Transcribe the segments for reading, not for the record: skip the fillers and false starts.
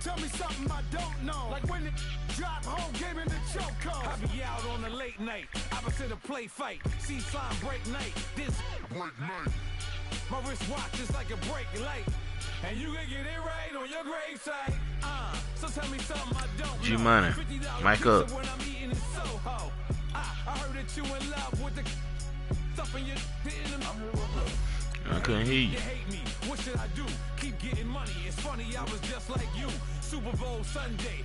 Tell me something I don't know. Like when it drop home, game in the chokehold. I be out on a late night, opposite a play fight. See sign break night, this break night. My wristwatch is like a break light. And you can get it right on your gravesite. So tell me something I don't know. G-Money, mic up. When I'm eating in Soho. I heard that you in love with the stuff in your I couldn't hear you. hate me. What should I do? Keep getting money. It's funny, I was just like you. Super Bowl Sunday.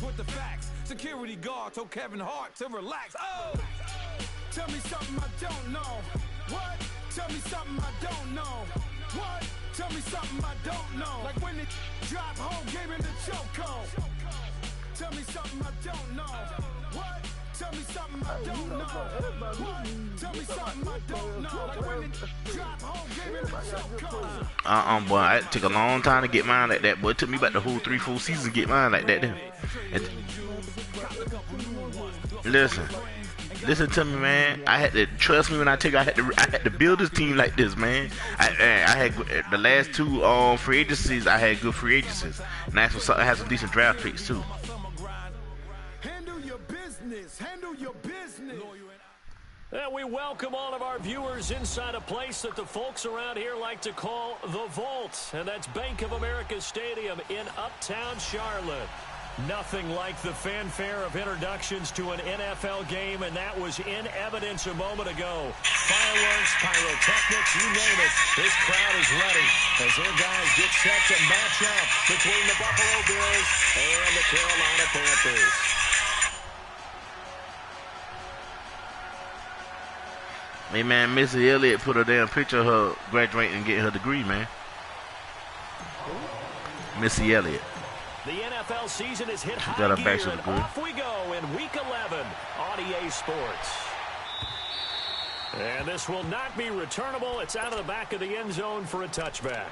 With the facts. Security guard told Kevin Hart to relax. Oh! Tell me something I don't know. What? Tell me something I don't know. What? Tell me something I don't know. Like when it drop home, game in the chokehold. Tell me something I don't know. What? Tell me something I don't know. What? Tell me something I don't know. Like when it drop home, game in the chokehold. Boy, it took a long time to get mine like that. Boy, it took me about the whole 3-4 seasons to get mine like that. Listen to me, man. I had to trust me when I tell you I had to build this team like this, man. I had the last two free agencies. I had good free agencies, and I had some decent draft picks too. Handle your business. Handle your business. And we welcome all of our viewers inside a place that the folks around here like to call the Vault, and that's Bank of America Stadium in Uptown Charlotte. Nothing like the fanfare of introductions to an NFL game, and that was in evidence a moment ago. Fireworks, pyrotechnics, you name it. This crowd is ready as their guys get set to match up between the Buffalo Bills and the Carolina Panthers. Hey, man, Missy Elliott put a damn picture of her graduating and getting her degree, man. Missy Elliott. The NFL season is hit high got a gear, bachelor's and degree. off we go in Week 11 on EA Sports. And this will not be returnable. It's out of the back of the end zone for a touchback.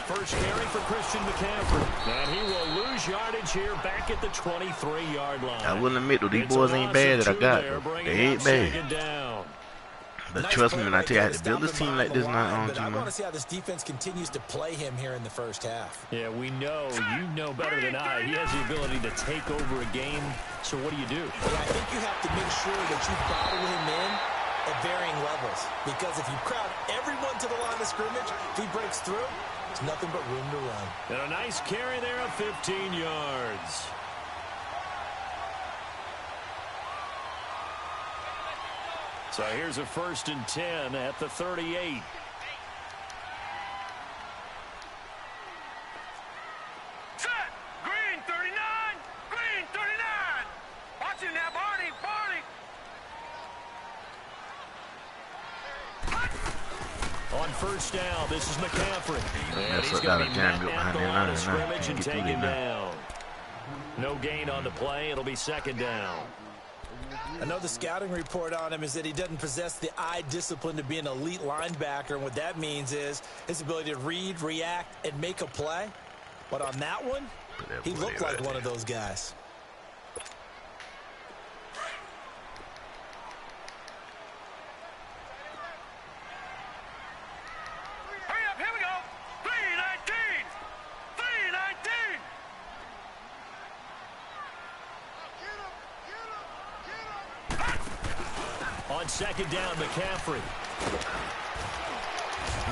First carry for Christian McCaffrey. And he will lose yardage here back at the 23-yard line. I will admit, though, these boys ain't bad that I got. They ain't bad. But trust me when I tell you I had to build this team like this not on I want to see how this defense continues to play him here in the first half. Yeah, we know. You know better than I. He has the ability to take over a game. So what do? Yeah, I think you have to make sure that you bottle him in at varying levels. Because if you crowd everyone to the line of scrimmage, if he breaks through, there's nothing but room to run. And a nice carry there of 15 yards. So here's a 1st and 10 at the 38. Set! Green 39! Green 39! Watch him now, Barney! On 1st down, this is McCaffrey. And he's what going to got be a jam met behind at the the line line, of scrimmage and get through taken there, down. No gain on the play. It'll be 2nd down. I know the scouting report on him is that he doesn't possess the eye discipline to be an elite linebacker, and what that means is his ability to read, react, and make a play. But on that one, he looked like one of those guys. Hurry up, here we go! 319! 319! On 2nd down, McCaffrey.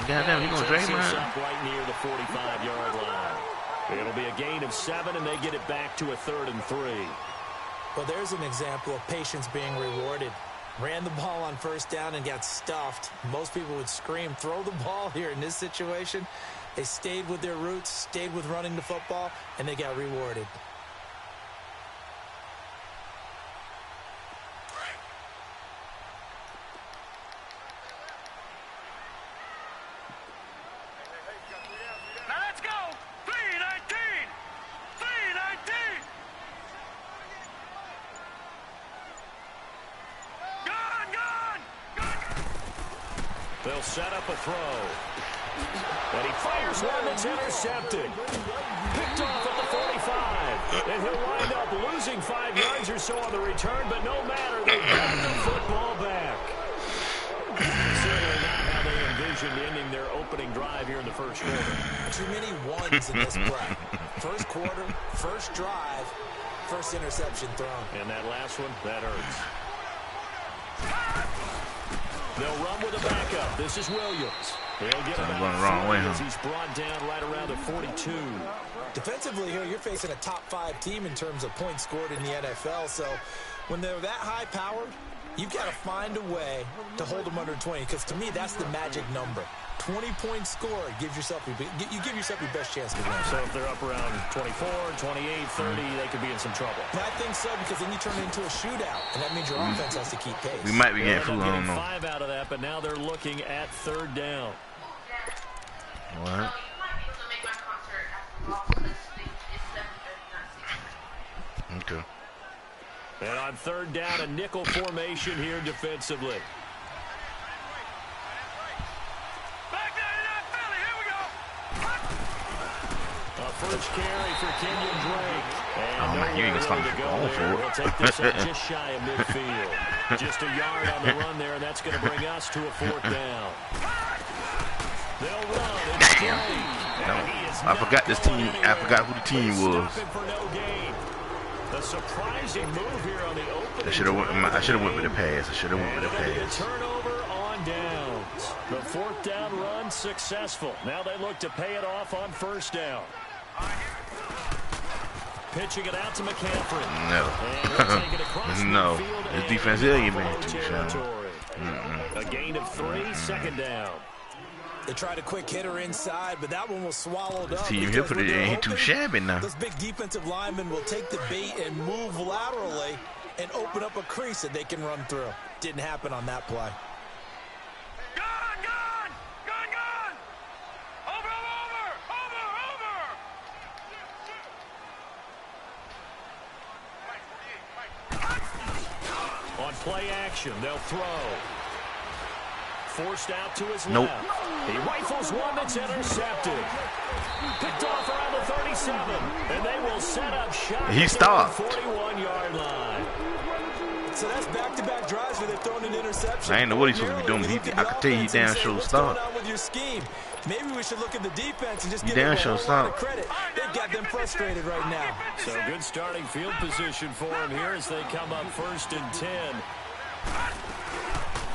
Goddamn, you gonna drag him Sets out? up right near the 45-yard line. It'll be a gain of 7, and they get it back to a 3rd and 3. Well, there's an example of patience being rewarded. Ran the ball on 1st down and got stuffed. Most people would scream, throw the ball here. In this situation, they stayed with their roots, stayed with running the football, and they got rewarded. Now let's go! 319! 319! Gone! They'll set up a throw. And he fires one that's intercepted. Picked off at the 45. And he'll wind up losing 5 yards or so on the return, but no matter, they got the football back. Certainly not how they envisioned ending their opening drive here in the first quarter. Too many ones in this play. First quarter, first drive, first interception thrown. And that last one, that hurts. They'll run with a backup. This is Williams. He'll get about going the wrong way, huh? as he's brought down right around the 42. Defensively here, you're facing a top-5 team in terms of points scored in the NFL. So when they're that high-powered, you've got to find a way to hold them under 20. Because to me, that's the magic number. 20 points scored gives yourself you give yourself your best chance to win. So if they're up around 24, 28, 30, they could be in some trouble. And I think so, because then you turn it into a shootout, and that means your offense has to keep pace. We might be getting fooled. I don't know. 5 out of that, but now they're looking at 3rd down. What? Okay. And on 3rd down, a nickel formation here defensively. First carry for Kenyon Drake. And oh, man, you ain't going to go for it. He'll take this up just shy of midfield. Just a yard on the run there, and that's going to bring us to a 4th down. They'll run. Damn. I forgot this team. I forgot who the team was. A surprising move here on the opening. I should have went with the pass. I should have went with the pass. Turnover on downs. The 4th down run successful. Now they look to pay it off on 1st down. Pitching it out to McCaffrey. No. No. This defense ain't been too shy. A gain of 3, 2nd down. They tried a quick hitter inside, but that one was swallowed up. This team here put it in. He too shabby now. Those big defensive linemen will take the bait and move laterally and open up a crease that they can run through. Didn't happen on that play. Play action, they'll throw. Forced out to his left. He rifles one that's intercepted. Picked off around the 37, and they will set up shot. He stopped. 41-yard line. So that's back-to-back drives where they've thrown an interception. I ain't know what he's supposed to be doing, but I could tell you he damn sure stopped. With your scheme? Maybe we should look at the defense and just give them a whole lot of credit. They've got them frustrated right now. So good starting field position for him here as they come up 1st and 10.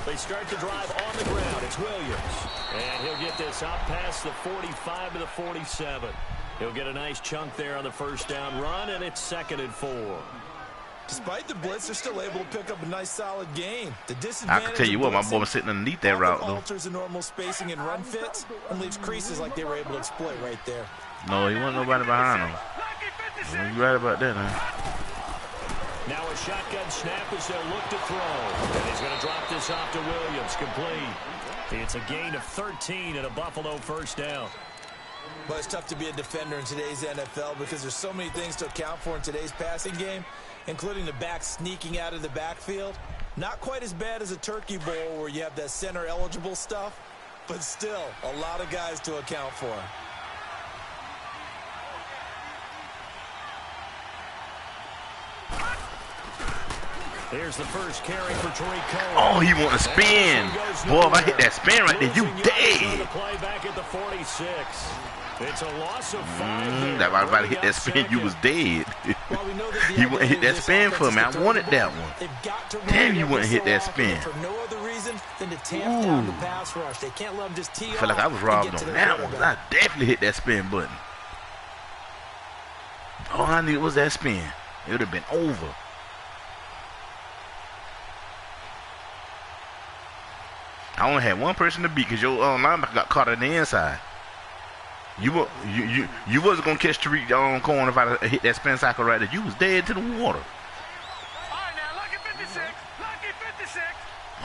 They start the drive on the ground. It's Williams. And he'll get this up past the 45 to the 47. He'll get a nice chunk there on the 1st down run, and it's 2nd and 4. Despite the blitz, they're still able to pick up a nice solid gain. The I can tell you what, my boy was sitting underneath that route, though. Alters the normal spacing and run fits and leaves creases like they were able to exploit right there. No, he wasn't nobody behind him. You're right about that, man. Now a shotgun snap as they'll look to throw. And he's going to drop this off to Williams. Complete. It's a gain of 13 and a Buffalo 1st down. But it's tough to be a defender in today's NFL because there's so many things to account for in today's passing game, including the back sneaking out of the backfield. Not quite as bad as a turkey bowl where you have that center eligible stuff, but still a lot of guys to account for. Here's the first carry for Tariq Cohen. Oh, he want to spin. Boy, if I hit that spin right there, you dead. Play back at the 46. It's a loss of 5. That about to hit that spin, you was dead. He wouldn't hit that spin for me. I wanted that one. Damn, you wouldn't hit that spin. For no other reason than to tamp down the pass rush. They can't let them just tee off. I feel like I was robbed on that one. I definitely hit that spin button. All I needed was that spin. It would have been over. I only had one person to beat because your linebacker got caught on the inside. You wasn't gonna catch Tariq Cohen if I hit that spin cycle right there. You was dead to the water. All right, now lucky 56, lucky 56.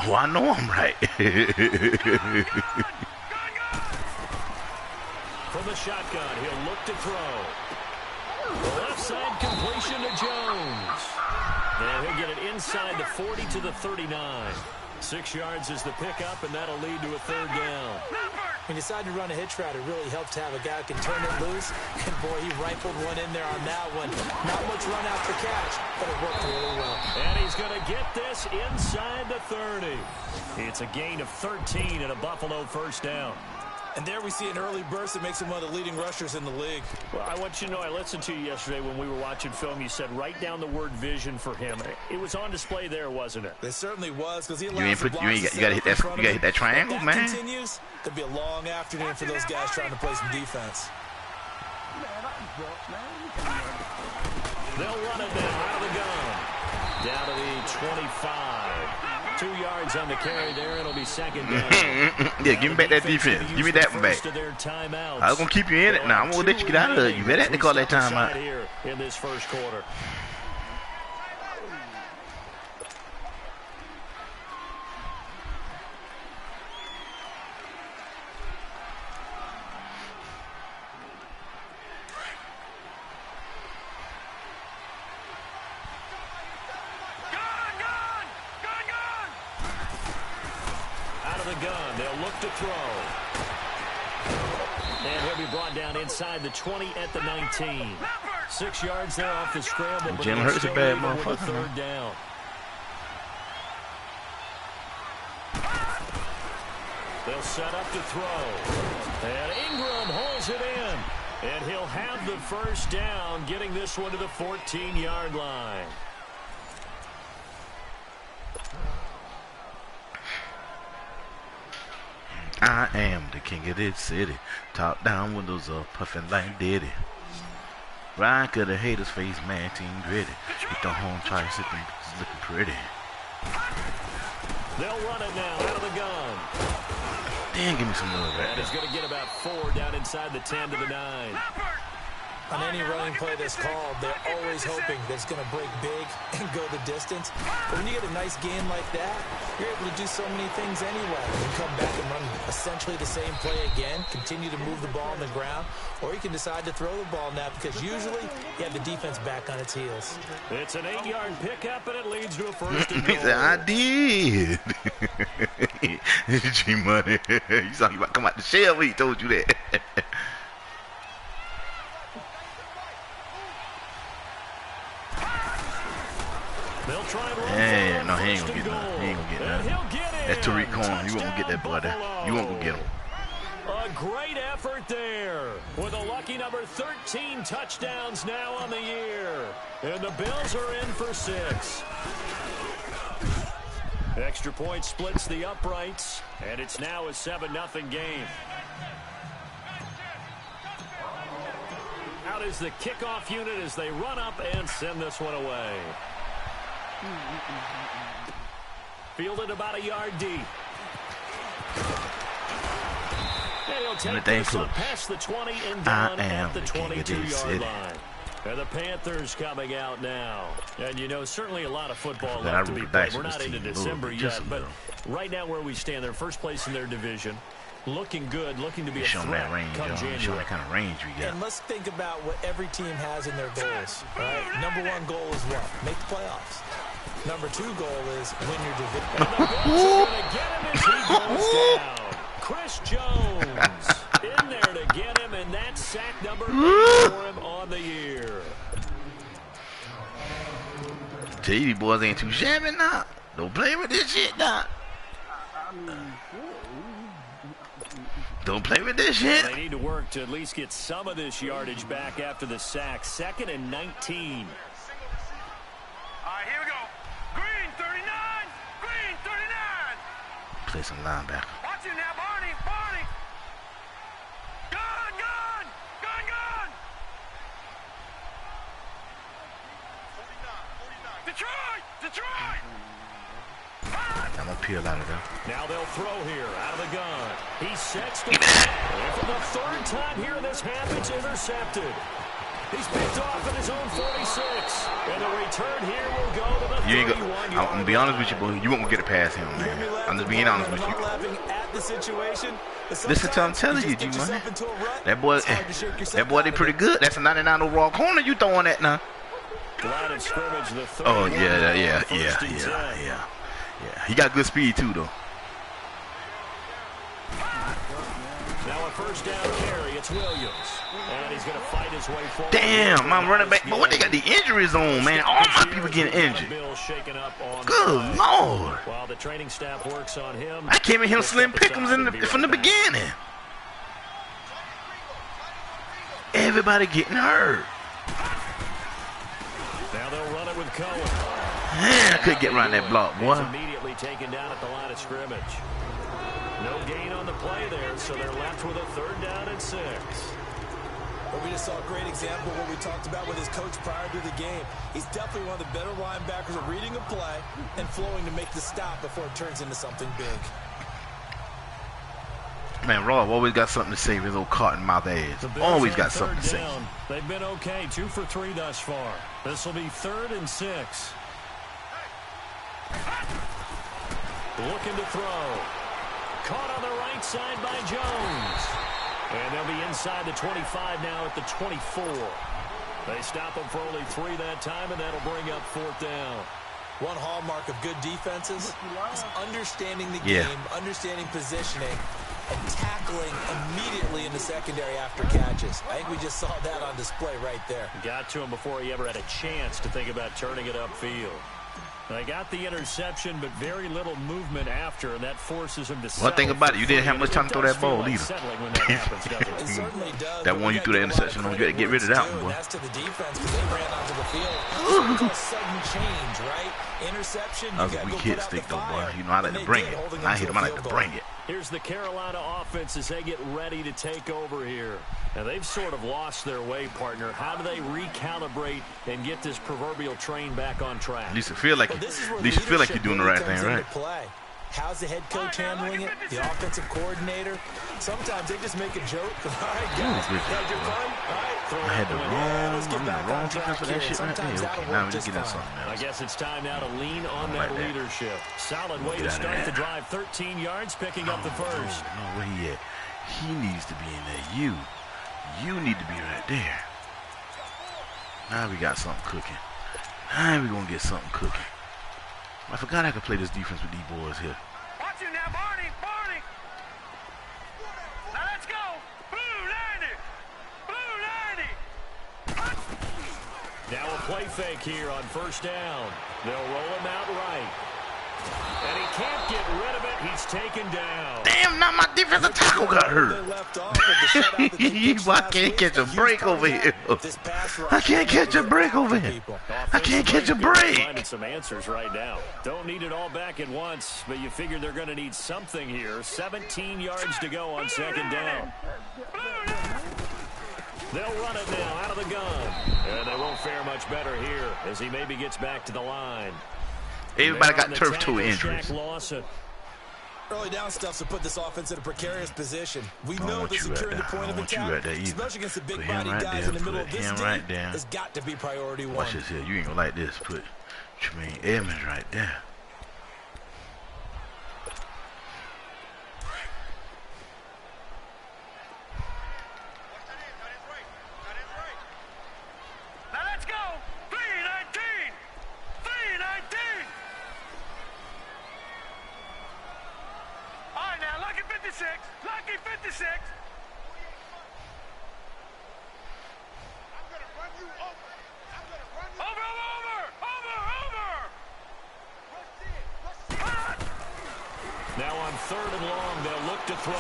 Oh, I know I'm right. From the shotgun, he'll look to throw. Left side completion to Jones. And he'll get it inside the 40 to the 39. 6 yards is the pickup, and that'll lead to a 3rd down. When you decide to run a hitch route, it really helps to have a guy who can turn it loose. And, boy, he rifled one in there on that one. Not much run after catch, but it worked really well. And he's going to get this inside the 30. It's a gain of 13 and a Buffalo 1st down. And there we see an early burst that makes him one of the leading rushers in the league. Well, I want you to know, I listened to you yesterday when we were watching film. You said write down the word vision for him. It was on display there, wasn't it? It certainly was, because he You gotta hit that triangle, man. Continues, could be a long afternoon for those guys trying to play some defense. They'll run it now out of the gun. Down to the 25. 2 yards on the carry there. It'll be 2nd down. Yeah, give me back that defense. Give me that one back. I was gonna keep you in it now. I'm gonna let you get out of it. You better have to call that timeout. Here in this 1st quarter. Inside the 20 at the 19. 6 yards there off the scramble. Jalen Hurts a bad motherfucker. 3rd down. They'll set up to throw. And Ingram holds it in. And he'll have the 1st down, getting this one to the 14-yard line. I am the king of this city. Top down windows up, puffing like Diddy. Ride to the haters' face, man, team gritty. Get the home tricycle, it's looking pretty. They'll run it now out of the gun. Damn, give me some love right And he's going to get about 4 down inside the 10 to the 9. On any running play that's called, they're always hoping that it's going to break big and go the distance. But when you get a nice game like that, you're able to do so many things anyway. You can come back and run essentially the same play again, continue to move the ball on the ground, or you can decide to throw the ball now because usually you have the defense back on its heels. It's an 8-yard pickup, and it leads to a 1st and He goal. said, I did. G-Money. You talking about come out the shell when he told you that. They'll try and run Yeah, no, he ain't first gonna get and nothing. He ain't gonna get goal. nothing. And he'll get That's in. Tariq Cohen. You won't get that boy there. You won't go get him. A great effort there with a lucky number 13 touchdowns now on the year. And the Bills are in for 6. Extra point splits the uprights, and it's now a 7-0 game. Out is the kickoff unit as they run up and send this one away. Fielded about a yard deep. And he'll take this up past the 20 and down at the 22-yard line. And the Panthers coming out now. And, you know, certainly a lot of football left to be played. We're not into December yet, but right now where we stand, they're first place in their division. Looking good, looking to be a threat come January. Show that kind of range we got. And let's think about what every team has in their goals. Right? Number 1 goal is what? Make the playoffs. Number 2 goal is win your division. And the Bills are going to get him as he goes down. Chris Jones in there to get him, and that's sack number 8 for him on the year. Tell you, these boys ain't too shabby now. Don't play with this shit now. Don't play with this shit. They need to work to at least get some of this yardage back after the sack. 2nd and 19. All right, here we go. Green 39. Green 39. Play some linebacker. Watch it now, Barney. Barney. Gun, gun. Gun, gun. 49. Detroit. Detroit. I'm gonna peel out of there. Now they'll throw here out of the gun. He sets the and for the 3rd time here in this half, it's intercepted. He's picked off at his own 46. And the return here will go to the 31-yard line. I'm gonna be honest with you, boy. You won't get it past him, man. I'm just being honest with you. Listen to I'm telling you, G-Money. That boy, they pretty good. That's a 99 overall corner you throwing at now. Line of scrimmage, the 30. Oh, yeah. Yeah, he got good speed too, though. Now a first down carry. It's Williams. And he's going to fight his way forward. Damn, my running back. But what they got the injuries on, man? All my people getting injured. Good Lord. While the training staff works on him. I came in him slim pickums from the beginning. Everybody getting hurt. Now they'll run it with Cohen. Man, I couldn't get around that block, boy. Immediately taken down at the line of scrimmage. No gain on the play there, so they're left with a 3rd down and 6. But we just saw a great example of what we talked about with his coach prior to the game. He's definitely one of the better linebackers at reading a play and flowing to make the stop before it turns into something big. Man, Raw always got something to say with his old cotton mouth ass. Always got something to say. They've been okay, 2 for 3 thus far. This will be 3rd and 6. Looking to throw. Caught on the right side by Jones. And they'll be inside the 25 now at the 24. They stop him for only 3 that time, and that'll bring up 4th down. One hallmark of good defenses is understanding the game, understanding positioning, and tackling immediately in the secondary after catches. I think we just saw that on display right there. Got to him before he ever had a chance to think about turning it upfield. They got the interception, but very little movement after, and that forces him to One thing about it, you didn't have much time to throw that ball either. It certainly does. That one you threw the interception on, you got to get rid of that one, boy. That's to the defense because they ran onto the field. It's a sudden change, right? Interception. That was a weak hit stick, though, boy. You know, I like to bring it. I hit him, I like to bring it. Here's the Carolina offense as they get ready to take over here. Now, they've sort of lost their way, partner. How do they recalibrate and get this proverbial train back on track? At least you feel like you're doing the right thing, right? How's the head coach handling it? The offensive coordinator? Sometimes they just make a joke. All right, guys, had your fun? All right, throw I had the wrong defense for that shit right there. Okay, now we just get in something I else. guess it's time now to lean on that leadership. Solid way to start the drive. 13 yards, picking up the first. No, where he at? He needs to be in there. You need to be right there. Now we got something cooking. Now we gonna get something cooking. I forgot I could play this defense with these boys here. Watch you now, Barney! Barney! Now let's go! Blue 90! Blue 90! Now a play fake here on 1st down. They'll roll him out right. And he can't get rid of it. He's taken down. Damn, now my defensive tackle got hurt. I can't catch a break over here. I can't catch a break over here. I can't catch a break. Finding some answers right now. Don't need it all back at once, but you figure they're going to need something here. 17 yards to go on 2nd down. They'll run it now out of the gun. And they won't fare much better here as he maybe gets back to the line. Everybody got turf toe injuries. Early down stuff to put this offense in a precarious position. We know that securing the point of attack, especially against the big body guys in the middle of this team, has got to be priority 1. Watch this here. You ain't gonna like this. Put Tremaine Edmonds right there. Now let's go! 319! 319! All right, now, lucky 56! Lucky 56! I'm gonna run you over! I'm gonna run you over! Now on 3rd and long, they'll look to throw.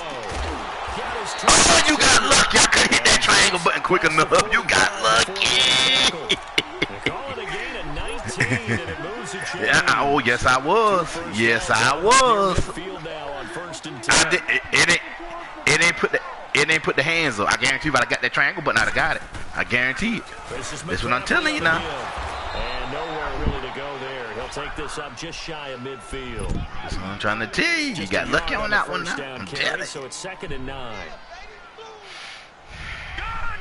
Oh, you got lucky. I couldn't hit that triangle button quick enough. You got lucky. Call it a gain of 19, and it moves the chain. Yeah, oh, yes, I was. Yes, I was. Field now on 1st and 10. It ain't put the hands up. I guarantee you if I got that triangle button, I'd have got it. I guarantee it. That's what I'm telling you now. And nowhere really to go there. He'll take this up just shy of midfield. That's what I'm trying to tell you. You got lucky on that one now. I'm telling you. So it's 2nd and 9. Gun!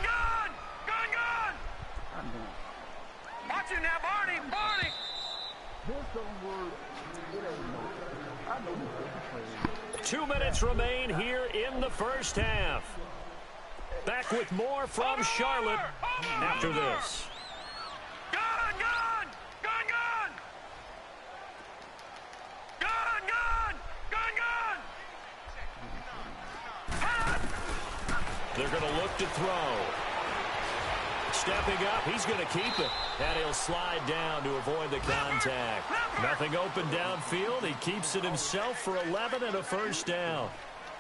Watch you now, Barney! Barney! 2 minutes remain here in the first half. Back with more from Charlotte after this. Gun! They're going to look to throw. Stepping up, he's going to keep it. And he'll slide down to avoid the contact. Nothing open downfield. He keeps it himself for 11 and a first down.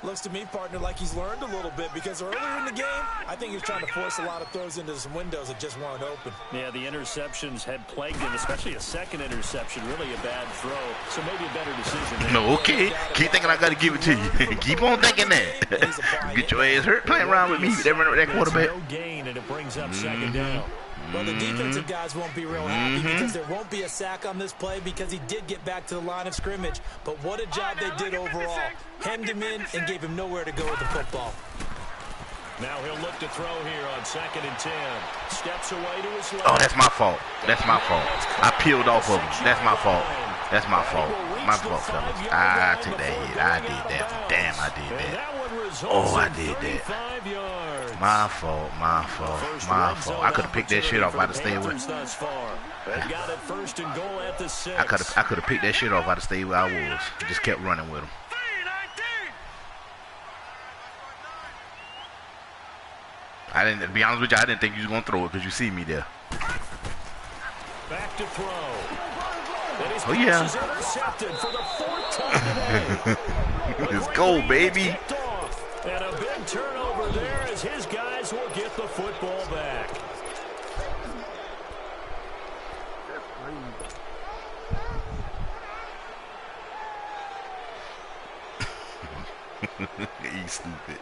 Looks to me, partner, like he's learned a little bit because earlier in the game, I think he was trying to force a lot of throws into some windows that just weren't open. Yeah, the interceptions had plagued him, especially a second interception, really a bad throw. So maybe a better decision there. No, okay. Keep thinking I got to give it to you. Keep on thinking that. Get your ass hurt playing around with me. They run with that quarterback. No gain, and it brings up second down. Well, the defensive guys won't be real happy because there won't be a sack on this play because he did get back to the line of scrimmage. But what a job they did overall. Hemmed him in and gave him nowhere to go with the football. Now he'll look to throw here on 2nd and 10. Steps away to his left. Oh, that's my fault. That's my fault. I peeled off of him. That's my fault. That's my fault. My fault, fellas. I take that hit. I did that. Damn, I did that. Oh, I did that. My fault. My fault. My fault. I could have picked that shit off. I'd have stayed with. I could have picked that shit off. I'd have stayed where I was. Just kept running with him. To be honest with you, I didn't think you was gonna throw it because you see me there. Back to throw. Oh yeah. Let's go, baby. And a big turnover there as his guys will get the football back. He's stupid.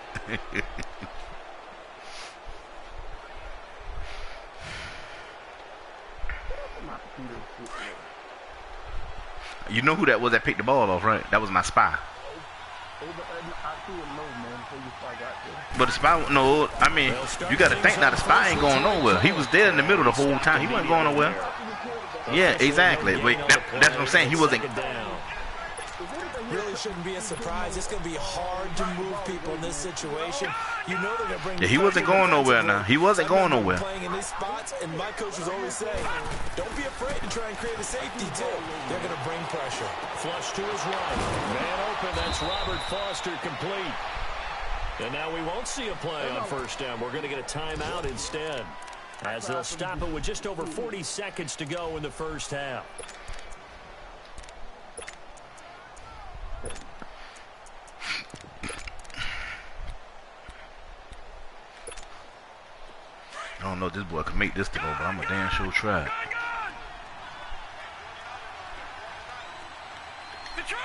You know who that was that picked the ball off, right? That was my spy. But the spy, no, I mean, you got to think now the spy ain't going nowhere. He was there in the middle the whole time. He wasn't going nowhere. Yeah, exactly. But that's what I'm saying. He wasn't. Really shouldn't be a surprise. It's going to be hard to move people in this situation. You know they're going to bring. Yeah, he wasn't going nowhere now. He wasn't going nowhere. Playing in these spots, and my coaches always say, don't be afraid to try and create a safety too. They're going to bring pressure. Flush to his right. Man open. That's Robert Foster complete. And now we won't see a play on first down. We're going to get a timeout instead, as they'll stop it with just over 40 seconds to go in the first half. I don't know if this boy can make this to go, but I'm a damn sure try. Detroit!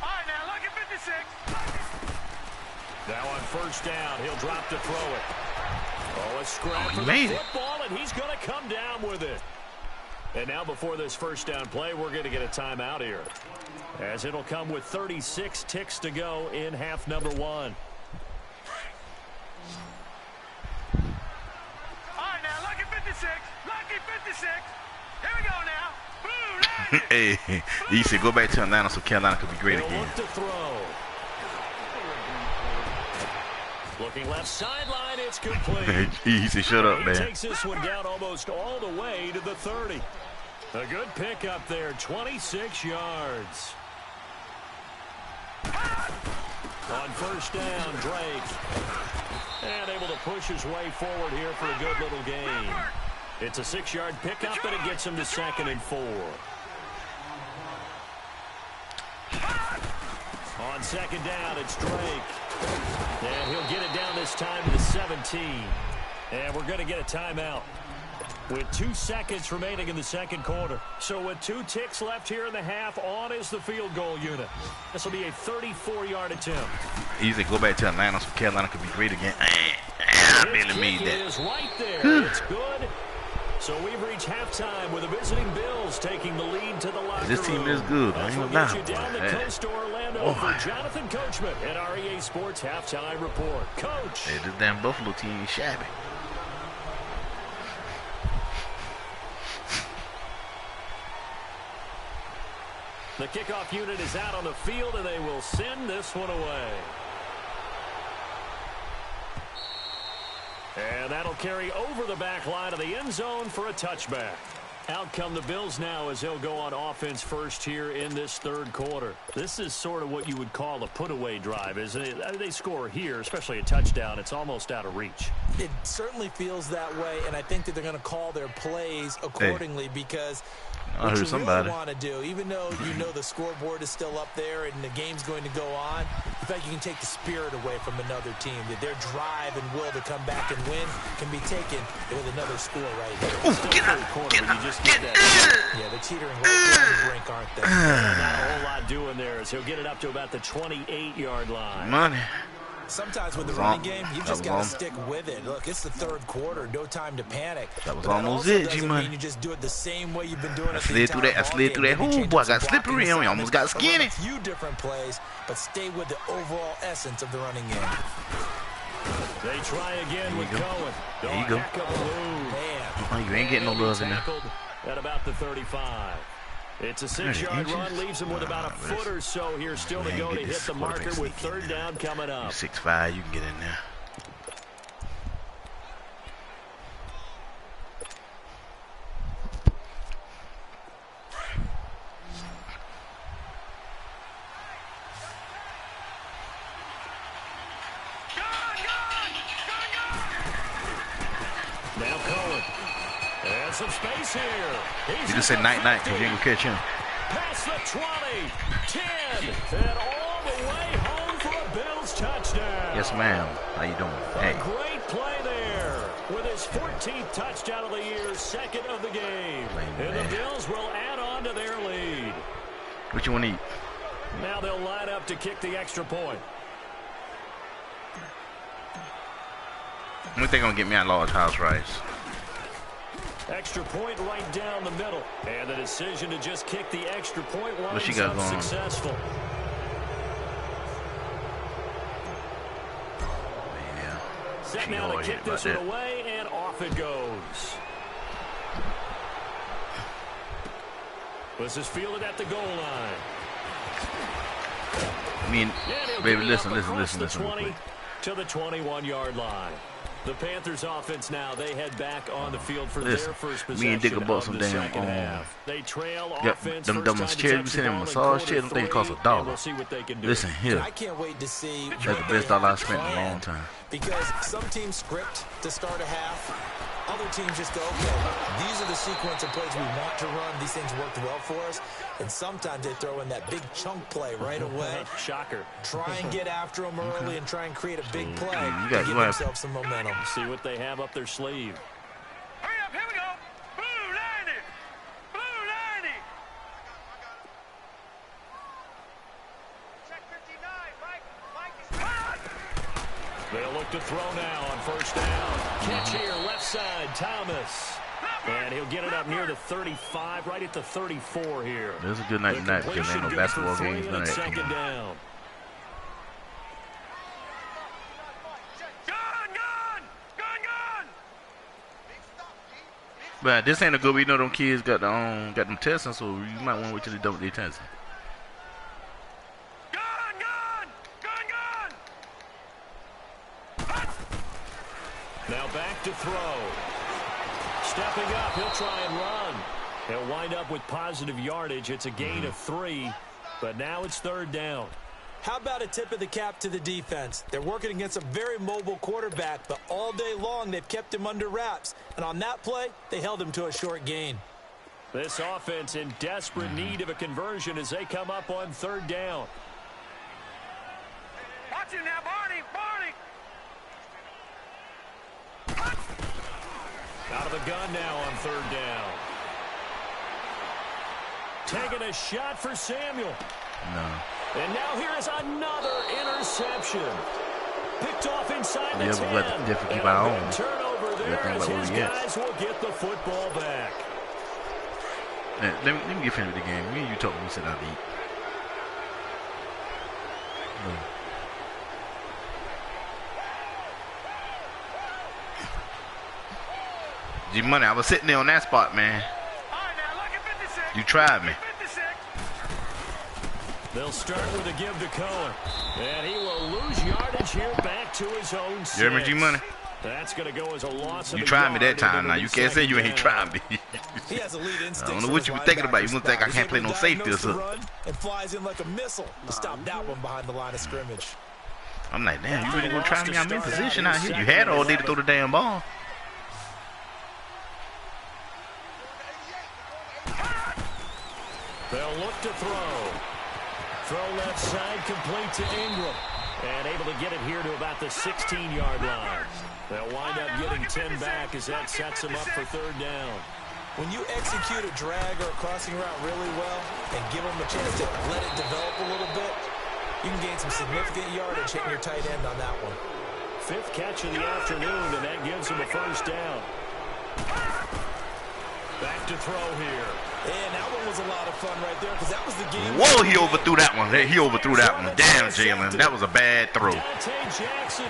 All right, now look at 56. Now on first down, he'll drop to throw it. Oh, a scrap for the football, and he's going to come down with it. And now before this first down play, we're going to get a timeout here, as it'll come with 36 ticks to go in half number one. Lucky 56. Here we go now. Boom. Hey, you said go back to Atlanta so Carolina could be great again. To throw. Looking left sideline, it's complete. He said shut up, man. He takes this one down almost all the way to the 30. A good pick up there, 26 yards. On first down, Drake. And able to push his way forward here for a good little gain. It's a 6-yard pickup, and it gets him to 2nd and 4. On 2nd down, it's Drake. And he'll get it down this time to the 17. And we're going to get a timeout with 2 seconds remaining in the second quarter. So with 2 ticks left here in the half, on is the field goal unit. This will be a 34-yard attempt. Easy, go back to Atlanta so Carolina could be great again. I really made that. Is right there. It's good. So we've reached halftime with the visiting Bills taking the lead to the locker room. This team is good. I ain't gonna lie. You down the coast to Orlando for Jonathan Coachman at our EA Sports Halftime Report. Coach. Hey, this damn Buffalo team is shabby. The kickoff unit is out on the field, and they will send this one away. And that'll carry over the back line of the end zone for a touchback. Out come the Bills now as they'll go on offense first here in this third quarter. This is sort of what you would call a put-away drive, isn't it? They score here, especially a touchdown. It's almost out of reach. It certainly feels that way, and I think that they're going to call their plays accordingly because what you really want to do, even though you know the scoreboard is still up there and the game's going to go on, in fact, you can take the spirit away from another team. That their drive and will to come back and win can be taken with another score right here. Yeah, they're teetering right down the brink, aren't they? Not a whole lot doing there as he'll get it up to about the 28-yard line. Money. Sometimes with the running game, you just got to stick with it. Look, it's the third quarter. No time to panic. That was almost it, G-Money. You just do it the same way you've been doing it. I slid through that. Oh, boy, I got slippery on me. Almost got skinny. A few different plays, but stay with the overall essence of the running game. They try again with Cohen. There you go. Man. You ain't getting no love in there. At about the 35. It's a 6-yard run, leaves him with about a foot or so here still to go to hit the marker with third down coming up. 6'5", you can get in there. Now Cohen. And some space here. You just said night-night because you ain't gonna catch him. Past the 20, 10, and all the way home for a Bills touchdown. Yes, ma'am. How you doing? Hey. A great play there with his 14th touchdown of the year, second of the game. And the Bills will add on to their lead. What you want to eat? Now they'll line up to kick the extra point. I think they're gonna get me a large house rice. Extra point right down the middle. And the decision to just kick the extra point What she winds got up going on? successful. Yeah. Set She now to always kick hit about this one that. away, and off it goes. This is fielded at the goal line. I mean, And he'll baby, get it listen up across real the quick. 20 to the 21-yard line. The Panthers offense now, they head back on the field for their first possession me and Dick bought of some the damn second half. They trail offense them first time to chairs we touch seen the in ball massage in chairs, them things cost quarter three, $1. and we'll see what they can do. Listen here. I can't wait to see That's the best dollar I spent in a long time. Because some teams script to start a half. Other teams just go, okay, these are the sequence of plays we want to run. These things worked well for us. And sometimes they throw in that big chunk play right away. Shocker. Try and get after them early and try and create a big play you to got- give themselves some momentum. See what they have up their sleeve. Hurry up, here we go. Blue 90. Blue 90. Check 59, Mike. They'll look to throw now on first down. Catch here, left side, Thomas. And he'll get it up near the 35, right at the 34 here. This is a good night tonight because there ain't no basketball games none tonight. second down. But this ain't a good. We know them kids got them testing, so you might want to wait till they double their testing. Now back to throw. Stepping up, he'll try and run. He'll wind up with positive yardage. It's a gain of 3, but now it's third down. How about a tip of the cap to the defense? They're working against a very mobile quarterback, but all day long they've kept him under wraps. And on that play, they held him to a short gain. This offense in desperate need of a conversion as they come up on third down. Watch it now, Barney. Out of the gun now on third down. Taking a shot for Samuel. No. And now here is another interception. Picked off inside the 10. We have to keep And our a own. big turnover there as his we get. guys will get the football back. Man, let me get finished with the game. Me and you talk when we sit down to eat. No. G-Money, I was sitting there on that spot, man. All right, now look at 56. You tried me. 56. They'll start with a give to Cohen. And he will lose yardage here back to his own 6. You hear me, G-Money? That's going to go as a loss. You tried me that time. Now you can't say you ain't tried me. He has elite instincts. I don't know what you were thinking about. You wouldn't think I can't play no safety or something. And flies in like a missile to stop that one behind the line of scrimmage. I'm like, damn, you really gonna try me? I'm in position out here. You had all day to throw the damn ball. They'll look to throw. Throw left side, complete to Ingram. And able to get it here to about the 16-yard line. They'll wind up getting 10 back as that sets them up for third down. When you execute a drag or a crossing route really well and give them a chance to let it develop a little bit, you can gain some significant yardage hitting your tight end on that one. 5th catch of the afternoon, and that gives him a first down. Back to throw here. And that one was a lot of fun right there because that was the game. Whoa, he overthrew that one. He overthrew that one. Damn, Jalen. That was a bad throw.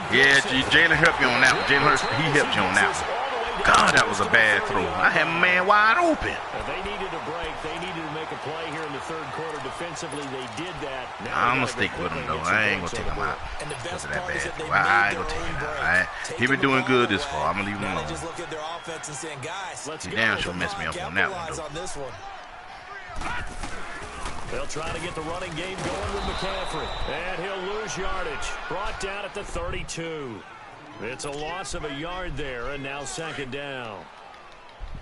Yeah, Jalen helped you on that one. Jalen, he helped you on that one. God, that was a bad throw. I had my man wide open. They needed a break. They needed to make a play here in the third quarter. Defensively, they did that. I'm going to stick with him, though. I ain't going to take him out. Because of that bad throw. I ain't going to take him out. He been doing good this far. I'm going to leave him alone. Just look at their offense and saying, guys, he damn sure messed me up on that one, though. They'll try to get the running game going with McCaffrey. And he'll lose yardage. Brought down at the 32. It's a loss of a yard there, and now 2nd down.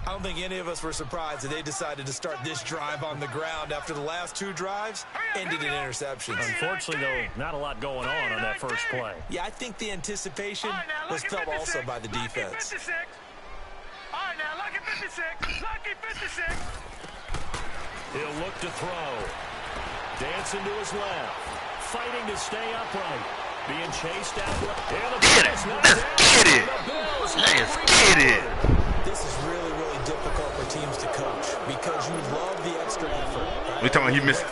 I don't think any of us were surprised that they decided to start this drive on the ground after the last 2 drives ended in interceptions. Unfortunately, though, not a lot going on that first play. Yeah, I think the anticipation was felt also by the defense. All right, now, lucky 56. Lucky 56. He'll look to throw. Dancing to his left. Fighting to stay upright. Being chased out. Get it. Let's get it. Let's get it. This is really, really difficult for teams to coach because you love the extra effort. Right? We talking about he missed.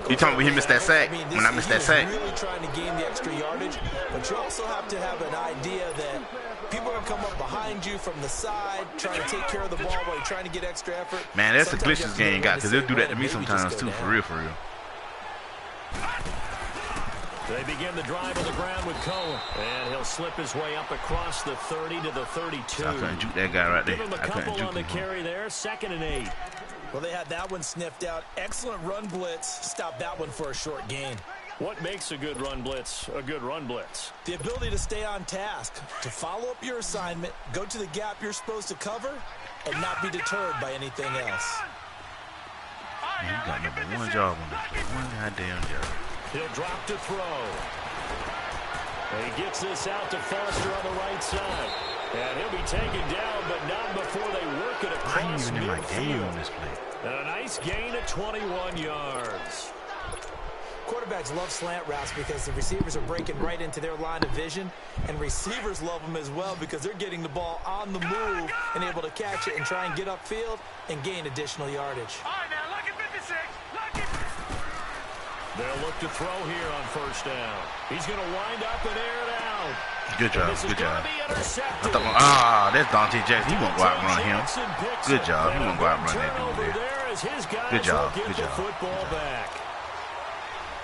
You talking about he missed that sack? When I missed that sack. Really trying to gain the extra yardage, but you also have to have an idea that people are going to come up behind you from the side, trying to take care of the ball while you're trying to get extra effort. Man, that's a glitches game got because they'll do that to me sometimes too. For real, for real. They begin the drive on the ground with Cohen. And he'll slip his way up across the 30 to the 32. So I couldn't juke that guy right there. Give him a couple on the carry there. 2nd and 8. Well, they had that one sniffed out. Excellent run blitz. Stop that one for a short gain. What makes a good run blitz a good run blitz? The ability to stay on task, to follow up your assignment, go to the gap you're supposed to cover, and not be deterred by anything else. Man, you got number 1 job on this play. 1 goddamn job. He'll drop to throw. He gets this out to Foster on the right side. And he'll be taken down, but not before they work it across midfield. My game on this play. And a nice gain of 21 yards. Quarterbacks love slant routes because the receivers are breaking right into their line of vision, and receivers love them as well because they're getting the ball on the move and able to catch it and try and get upfield and gain additional yardage. All right, now, lucky 56. Lucky. They'll look to throw here on 1st down. He's going to wind up and air it out. Good job, good job. That's Dante Jackson. He won't go out and run him. Good job. He won't go out and run that dude there. Good job, good job.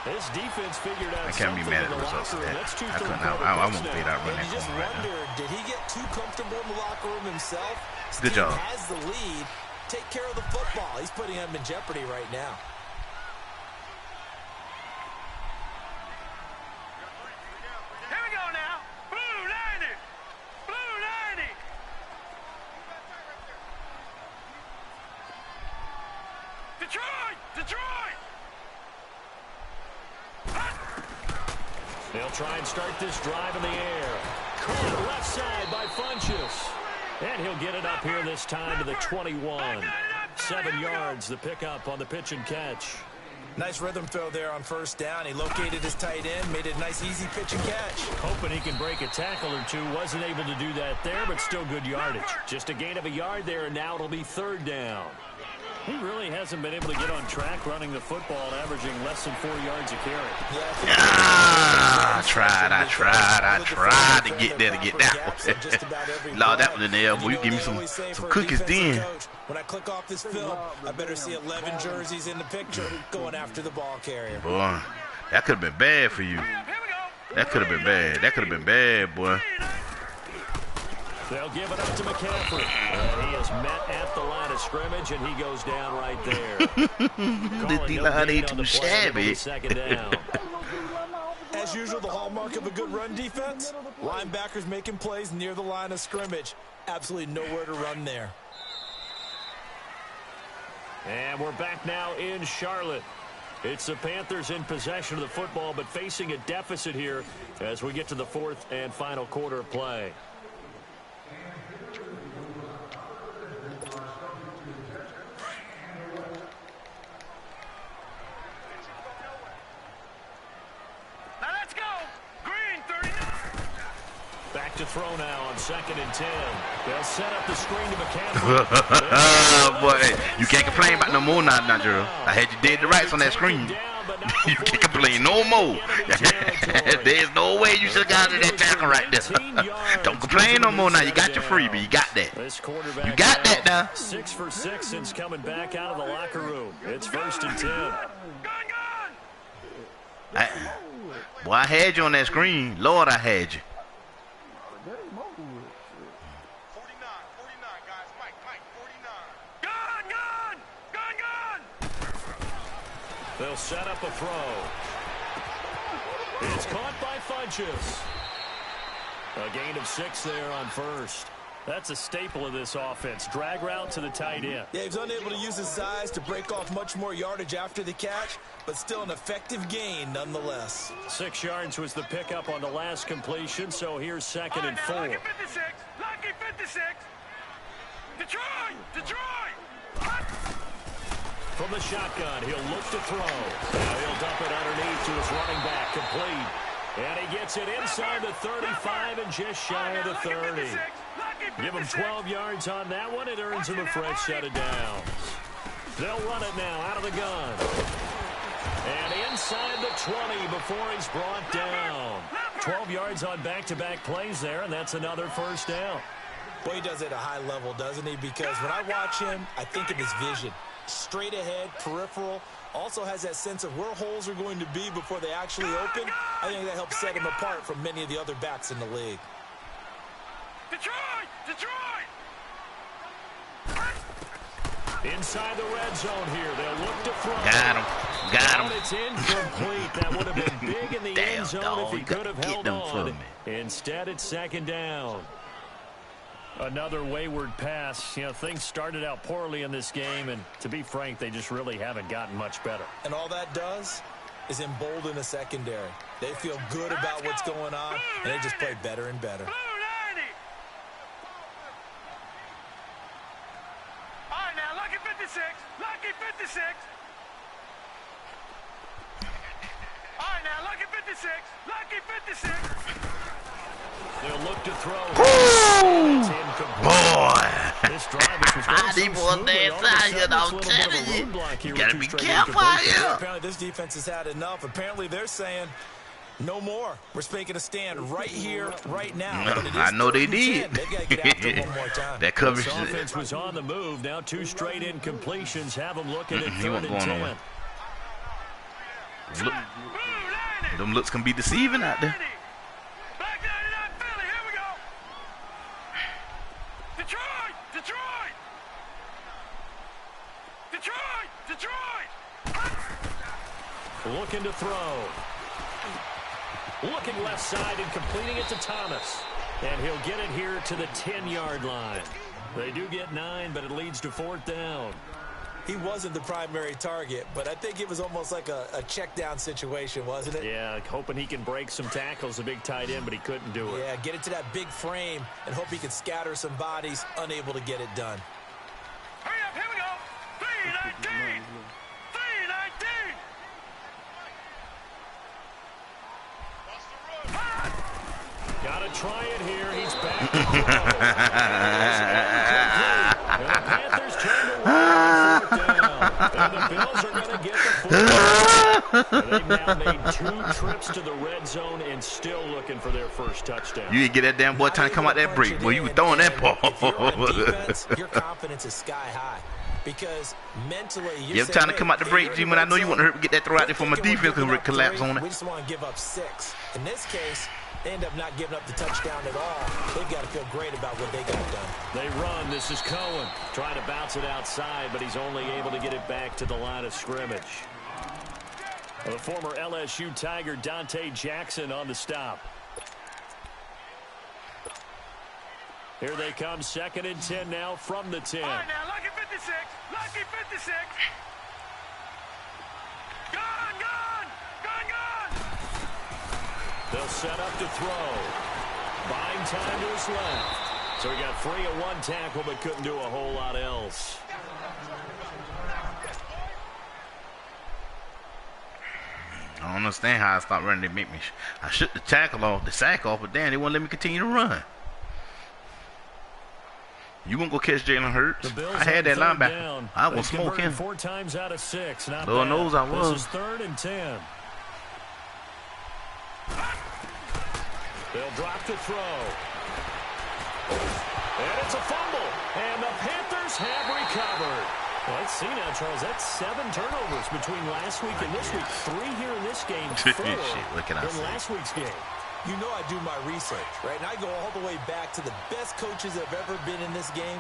This defense figured out. I can't be mad at the results of that. I won't be out run that corner right now. Did he get too comfortable in the locker room himself? Good job. He has the lead. Take care of the football. He's putting him in jeopardy right now. Here we go now. Blue 90. Blue 90. Detroit. Detroit. They'll try and start this drive in the air. Caught left side by Funchess. And he'll get it up here this time to the 21. 7 yards, the pickup on the pitch and catch. Nice rhythm throw there on 1st down. He located his tight end, made it a nice, easy pitch and catch. Hoping he can break a tackle or two. Wasn't able to do that there, but still good yardage. Just a gain of a yard there, and now it'll be 3rd down. He really hasn't been able to get on track running the football, averaging less than 4 yards a carry. I tried to get there to get that one. Lord, that was in the elbow. You give me some cookies then. When I click off this film, I better see 11 jerseys in the picture going after the ball carrier. Boy, that could have been bad for you. That could have been bad. That could have been bad, boy. They'll give it up to McCaffrey. And he is met at the line of scrimmage, and he goes down right there. The D-line ain't too shabby. Second down. As usual, the hallmark of a good run defense, linebackers making plays near the line of scrimmage. Absolutely nowhere to run there. And we're back now in Charlotte. It's the Panthers in possession of the football, but facing a deficit here as we get to the fourth and final quarter of play. Back to throw now on 2nd and 10. They'll set up the screen to McCaffrey. Boy, you can't complain about no more now, Drew. I had you dead to rights on that screen. You can't complain no more. There's no way you should have gotten that tackle right there. Don't complain no more now. You got your freebie. You got that. You got that now. 6 for 6 since coming back out of the locker room. It's 1st and 10. Boy, I had you on that screen. Lord, I had you. 49, guys. Mike, 49. Gun! They'll set up a throw. It's caught by Funches. A gain of 6 there on first. That's a staple of this offense. Drag route to the tight end. Yeah, he's unable to use his size to break off much more yardage after the catch, but still an effective gain nonetheless. 6 yards was the pickup on the last completion, so here's 2nd and 4. Lucky 56. Lucky 56. Detroit! From the shotgun, he'll look to throw. Now he'll dump it underneath to his running back, complete. And he gets it inside the 35 and just shy of the 30. Give him 12 yards on that one. It earns him a fresh set of downs. They'll run it now out of the gun. And inside the 20 before he's brought down. 12 yards on back-to-back plays there, and that's another first down. Boy, he does it at a high level, doesn't he? Because when I watch him, I think of his vision. Straight ahead, peripheral. Also has that sense of where holes are going to be before they actually open. I think that helps set him apart from many of the other backs in the league. Detroit! Inside the red zone here. They'll look to throw. Got him. And it's incomplete. That would have been big in the end zone if he could have held on. Instead, it's 2nd down. Another wayward pass. You know, things started out poorly in this game, and to be frank, they just really haven't gotten much better. And all that does is embolden the secondary. They feel good about what's going on, and they just play better and better. All right, now, lucky 56. Lucky 56. All right, now, lucky 56. Lucky 56. They'll look to throw. Boy. This drive, which was going so smoothly, all of a sudden, I'm it's a telling little bit of a you. roadblock here You gotta with be 2 straight careful incompletions. here. Apparently this defense has had enough. Apparently they're saying no more. We're making a stand right here, right now. I know they did. They've got to get after it one more time. That coverage. This offense was on the move. Now 2 straight incompletions have them looking at He 3rd wasn't and going 10. nowhere. Look, them looks can be deceiving out there. Black 99 Philly, here we go. Detroit! Looking to throw. Looking left side and completing it to Thomas. And he'll get it here to the 10-yard line. They do get 9, but it leads to 4th down. He wasn't the primary target, but I think it was almost like a check down situation, wasn't it? Yeah, hoping he can break some tackles, a big tight end, but he couldn't do it. Yeah, get it to that big frame and hope he can scatter some bodies, unable to get it done. Hurry up, here we go. 319. 319. Gotta try it here. He's back. And the Panthers turn to one on 4th down. And the Bills are going to get the football. They've now made 2 trips to the red zone and still looking for their first touchdown. You didn't get that damn boy trying to come out that break. Boy, you was throwing that ball. If you're on defense, your confidence is sky high. Because mentally, you're trying to come out the break, G-Man. I know you want to get that throw out there for my defense can collapse on it. We just want to give up 6. In this case, They end up not giving up the touchdown at all. They've got to feel great about what they got done. They run. This is Cohen trying to bounce it outside, but he's only able to get it back to the line of scrimmage. The former LSU Tiger Dante Jackson on the stop. Here they come, 2nd and 10 now from the 10. All right, now, lucky 56. Lucky 56. Gone, gone, gone, gone. They'll set up to throw. Buying time to his left. So he got free of one tackle, but couldn't do a whole lot else. I don't understand how I stopped running. They make me. I shook the tackle off, the sack off, but damn, they won't let me continue to run. You won't go catch Jalen Hurts? I had that linebacker. I was smoking. 4 times out of 6. Not Lord bad. knows I was. This is 3rd and 10. They'll drop to throw. And it's a fumble. And the Panthers have recovered. Well, let's see now, Charles. That's 7 turnovers between last week and this week. 3 here in this game. 4 in last week's game. You know I do my research, right? And I go all the way back to the best coaches that have ever been in this game.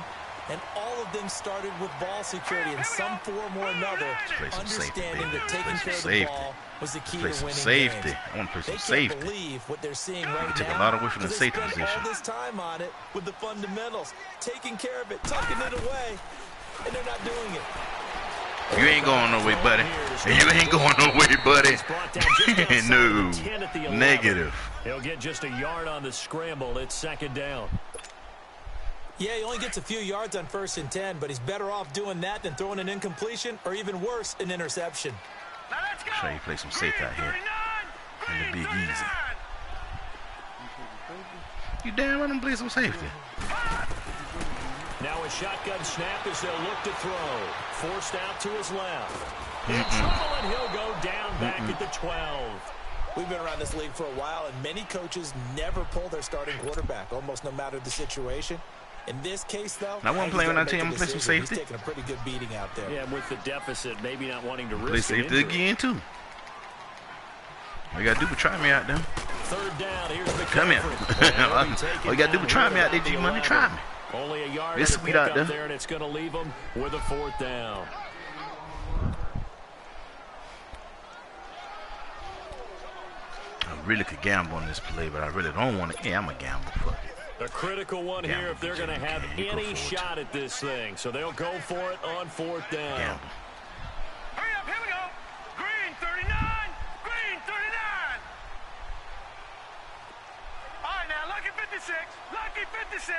And all of them started with ball security in some form or another, understanding that taking care of the ball was the key to winning games. I want to play some They safety. can't believe what they're seeing right now. Take a lot away from the because safety they spent position. all this time on it with the fundamentals, taking care of it, tucking it away, and they're not doing it. You ain't going no way, buddy. You ain't going no way, buddy. No. Negative. He'll get just a yard on the scramble. It's 2nd down. Yeah, he only gets a few yards on 1st and 10, but he's better off doing that than throwing an incompletion or even worse, an interception. Now let's go. Try to play some safety out here. And the Big Easy. You damn right I'm play some safety. Now a shotgun snap as they'll look to throw. Forced out to his left. In trouble, and he'll go down back at the 12. We've been around this league for a while, and many coaches never pull their starting quarterback, almost no matter the situation. In this case, though, I won't play when I tell you I'm going to play some safety. He's taking a pretty good beating out there. Yeah, with the deficit, maybe not wanting to Play risk safety again, too. All you got to do is try me out there. 3rd down, here's the Come here. All you got to do is try me out there, G-Money. Try me. Only a yard It's to sweet pick out up there. and it's going to leave them with a 4th down. I really could gamble on this play, but I really don't want to. Yeah, I'm a gamble. Fuck it. A critical one Gamble, here if they're going to have you go any for it. shot at this thing. So they'll go for it on 4th down. Gamble. Hurry up, here we go. Green 39. Green 39. All right, now, lucky 56. Lucky 56.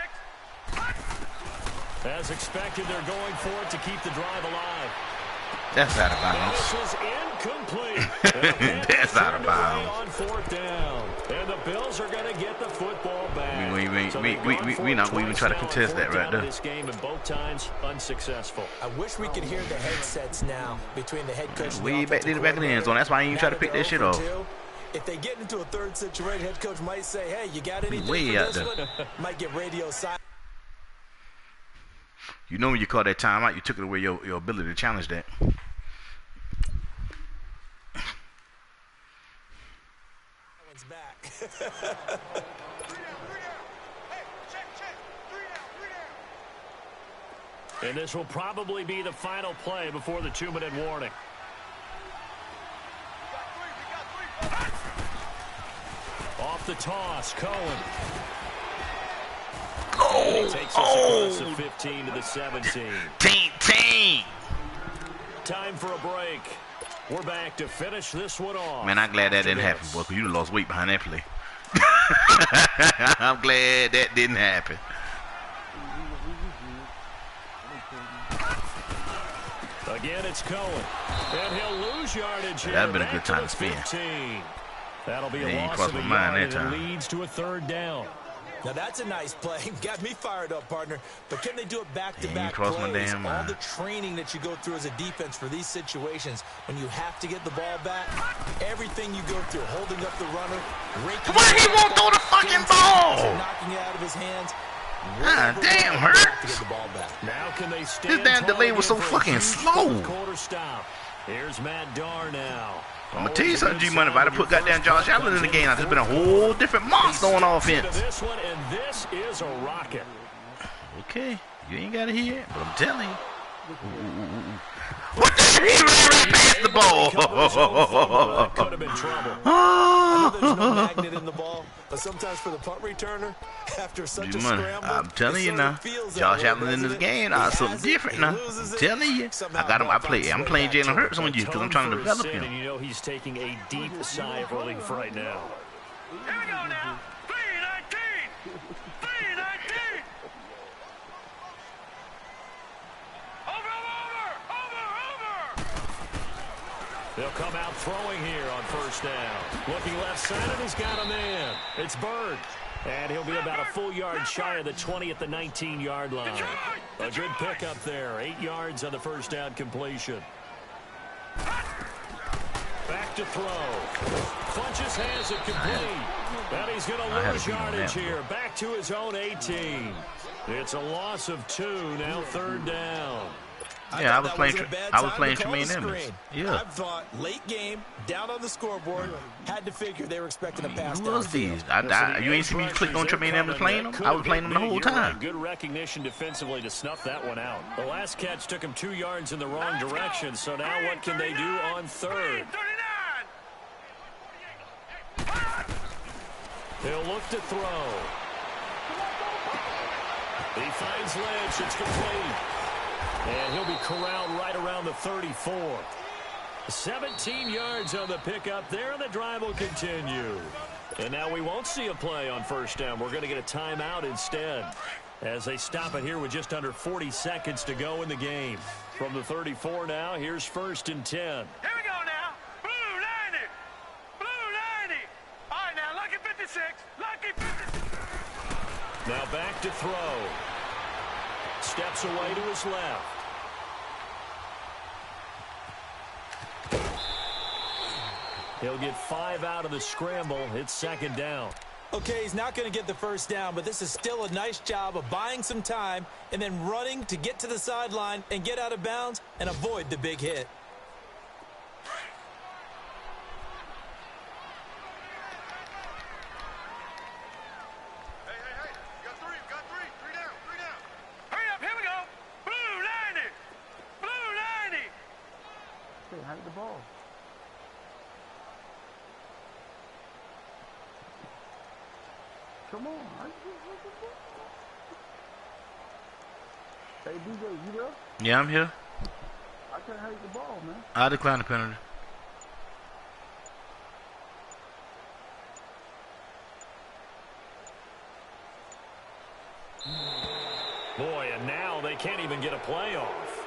As expected, they're going for it to keep the drive alive. That's out of bounds. This is incomplete. That's out of bounds. On 4th down. And the Bills are going to get the football back. We not going to even try to contest that right there. This game, and both times unsuccessful. I wish we could hear the headsets now between the head coach and Way the back in the back of the end zone. That's why I ain't even try to pick that shit off. If they get into a 3rd situation, head coach might say, hey, you got anything Way for out this there. one? Might get radio silent. You know when you call that timeout, you took it away your ability to challenge that. One's back. And this will probably be the final play before the 2-minute warning. Off the toss, Cohen. He takes us across the 15 to the 17. Team. Time for a break. We're back to finish this one off. Man, I'm glad that didn't happen, boy, because you lost weight behind that play. I'm glad that didn't happen. Again, it's Cohen. And he'll lose yardage here. That'd been a good time to spin. 15. That'll be They a ain't loss crossed of a my mind yard, that and it time. leads to a 3rd down. Now, that's a nice play. Got me fired up, partner. But can they do it back-to-back Ain't crossed my plays? damn All mind. the training that you go through as a defense for these situations, when you have to get the ball back, everything you go through, holding up the runner, raking Why he won't throw the fucking ball? knocking it out of his hands. God damn, Hurts. Hurts. To get the ball back. Now can they stand This damn tall delay was again so for a fucking huge slow. Quarter stop. Here's Matt Darr now. I'm gonna tell you something, G-Money. If I'd have put goddamn Josh Allen in the game, I'd just been a whole different monster on offense. This one, and this is a rocket. Okay, you ain't gotta hear it, but I'm telling you. What the hell? He ran past the ball. Could have been trouble. I know there's no magnet in the ball, but sometimes for the punt returner, after such a scramble, I'm telling you now, Josh Allen in this game, something different now. I'm telling you, I got him. I'm playing Jalen Hurts on you because I'm trying to develop him. And you know he's taking a deep sigh of relief right now. Here we go now. 3-19. 3-19. Over. They'll come out throwing here on first down. Looking left side, and he's got a man. It's Bird. And he'll be about a full yard shy of the 20 at the 19-yard line. A good pickup there. 8 yards on the first down completion. Back to throw. Funches has it complete. And he's going to lose yardage here. Back to his own 18. It's a loss of 2. Now third down. Yeah, I was playing Tremaine Edmonds. Yeah. I thought late game, down on the scoreboard, had to figure they were expecting a pass. Who was these? You ain't see me click on Tremaine Edmonds playing them? I was playing them the whole time. Good recognition defensively to snuff that one out. The last catch took him 2 yards in the wrong direction, so now what can they do on third? 39. He'll look to throw. He finds Lynch. It's complete. And he'll be corralled right around the 34. 17 yards on the pickup there, and the drive will continue. And now we won't see a play on first down. We're going to get a timeout instead as they stop it here with just under 40 seconds to go in the game. From the 34 now, here's first and 10. Here we go now. Blue 90. Blue 90. All right, now, lucky 56. Lucky 56. Now back to throw. Steps away to his left. He'll get 5 out of the scramble. It's second down. Okay, he's not going to get the first down, but this is still a nice job of buying some time and then running to get to the sideline and get out of bounds and avoid the big hit. The ball. Come on. Hey, DJ, you there? Yeah, I'm here. I can't hate the ball, man. I decline the penalty. Boy, and now they can't even get a play off.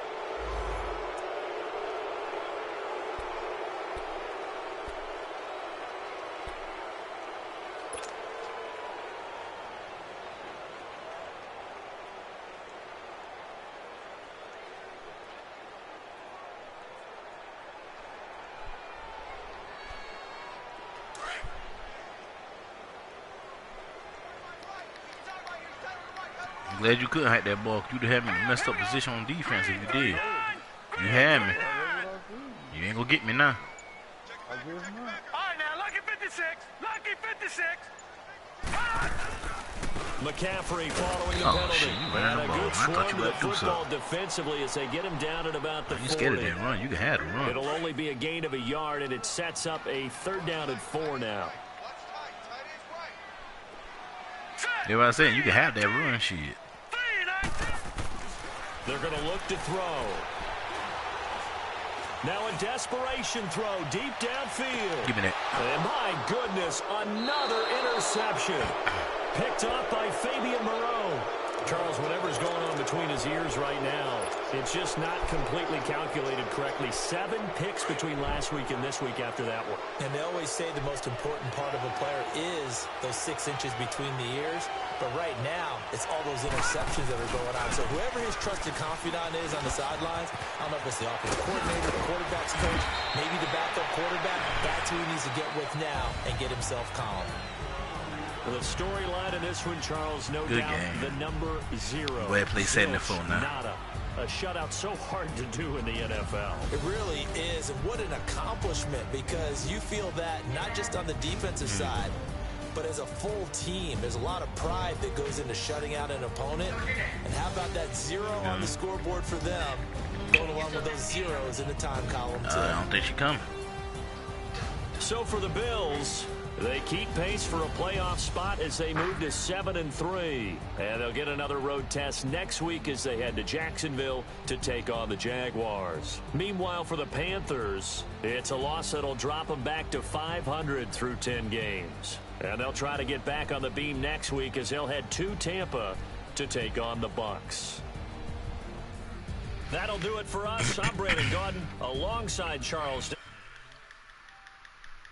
Glad you couldn't hike that ball. You'd have had me in a messed up position on defense if you did. You had me. You ain't gonna get me now. All right, now, lucky 56. Lucky 56. McCaffrey following the penalty. Shit, you ran the And a ball. good I thought swing you to the let do football something. defensively as they get him down at about the 40. You scared of that run. You can have the run. It'll only be a gain of a yard, and it sets up a third down and 4 now. You know what I'm saying? You can have that run, shit. They're going to look to throw. Now a desperation throw deep downfield. Give me that. And my goodness, another interception. Picked off by Fabian Moreau. Charles, whatever's going on between his ears right now, it's just not completely calculated correctly. 7 picks between last week and this week after that one. And they always say the most important part of a player is those 6 inches between the ears. But right now, it's all those interceptions that are going on. So whoever his trusted confidant is on the sidelines, I don't know if it's the offensive coordinator, the quarterback's coach, maybe the backup quarterback, that's who he needs to get with now and get himself calm. The storyline in this one, Charles, no Good doubt game. the number 0. Go ahead, play 74 now. Nada. A shutout so hard to do in the NFL. It really is, and what an accomplishment, because you feel that not just on the defensive side, but as a full team. There's a lot of pride that goes into shutting out an opponent. And how about that 0 on the scoreboard for them, going along with those zeros in the time column, too. I don't think she's coming. So for the Bills, they keep pace for a playoff spot as they move to 7-3. And they'll get another road test next week as they head to Jacksonville to take on the Jaguars. Meanwhile, for the Panthers, it's a loss that'll drop them back to 500 through 10 games. And they'll try to get back on the beam next week as they'll head to Tampa to take on the Bucs. That'll do it for us. I'm Brandon Gaudin alongside Charles